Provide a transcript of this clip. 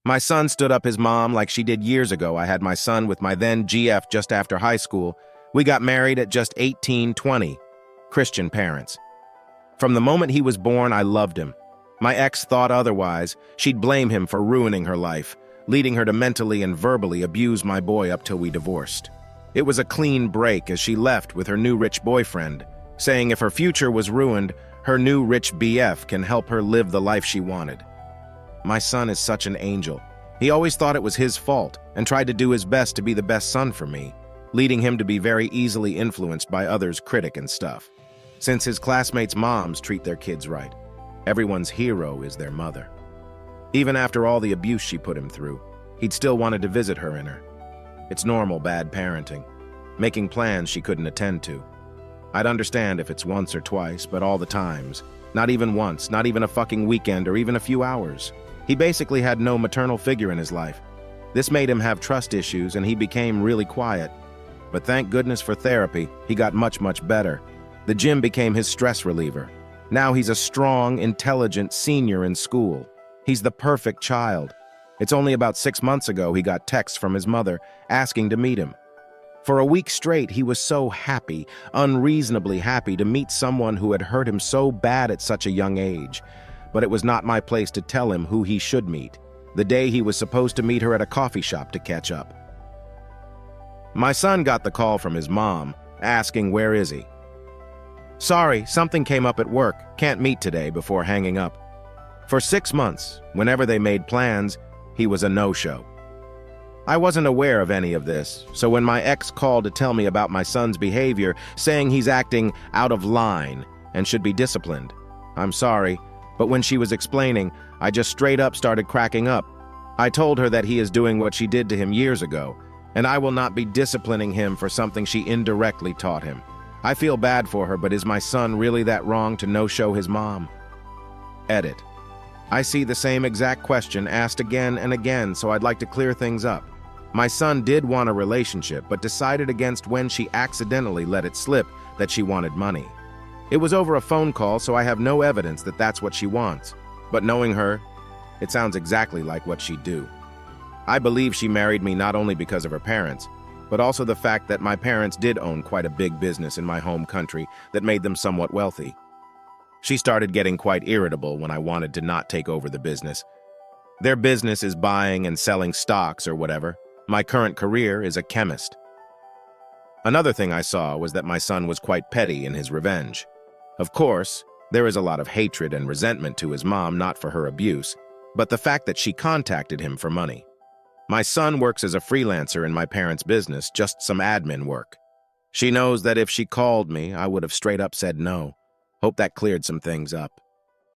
My son stood up his mom like she did years ago. I had my son with my then GF just after high school. We got married at just 18, 20. Christian parents. From the moment he was born, I loved him. My ex thought otherwise. She'd blame him for ruining her life, leading her to mentally and verbally abuse my boy up till we divorced. It was a clean break as she left with her new rich boyfriend, saying if her future was ruined, her new rich BF can help her live the life she wanted. My son is such an angel. He always thought it was his fault and tried to do his best to be the best son for me, leading him to be very easily influenced by others' critic and stuff. Since his classmates' moms treat their kids right, everyone's hero is their mother. Even after all the abuse she put him through, he'd still wanted to visit her in her. It's normal bad parenting, making plans she couldn't attend to. I'd understand if it's once or twice, but all the times. Not even once, not even a fucking weekend or even a few hours. He basically had no maternal figure in his life. This made him have trust issues and he became really quiet. But thank goodness for therapy, he got much, much better. The gym became his stress reliever. Now he's a strong, intelligent senior in school. He's the perfect child. It's only about 6 months ago he got texts from his mother asking to meet him. For a week straight, he was so happy, unreasonably happy to meet someone who had hurt him so bad at such a young age. But it was not my place to tell him who he should meet. The day he was supposed to meet her at a coffee shop to catch up. My son got the call from his mom, asking where is he. Sorry, something came up at work, can't meet today, before hanging up. For 6 months, whenever they made plans, he was a no-show. I wasn't aware of any of this, so when my ex called to tell me about my son's behavior, saying he's acting out of line and should be disciplined, I'm sorry, but when she was explaining, I just straight up started cracking up. I told her that he is doing what she did to him years ago, and I will not be disciplining him for something she indirectly taught him. I feel bad for her, but is my son really that wrong to no-show his mom? Edit. I see the same exact question asked again and again, so I'd like to clear things up. My son did want a relationship, but decided against when she accidentally let it slip that she wanted money. It was over a phone call, so I have no evidence that that's what she wants. But knowing her, it sounds exactly like what she'd do. I believe she married me not only because of her parents, but also the fact that my parents did own quite a big business in my home country that made them somewhat wealthy. She started getting quite irritable when I wanted to not take over the business. Their business is buying and selling stocks or whatever. My current career is a chemist. Another thing I saw was that my son was quite petty in his revenge. Of course, there is a lot of hatred and resentment to his mom, not for her abuse, but the fact that she contacted him for money. My son works as a freelancer in my parents' business, just some admin work. She knows that if she called me, I would have straight up said no. Hope that cleared some things up.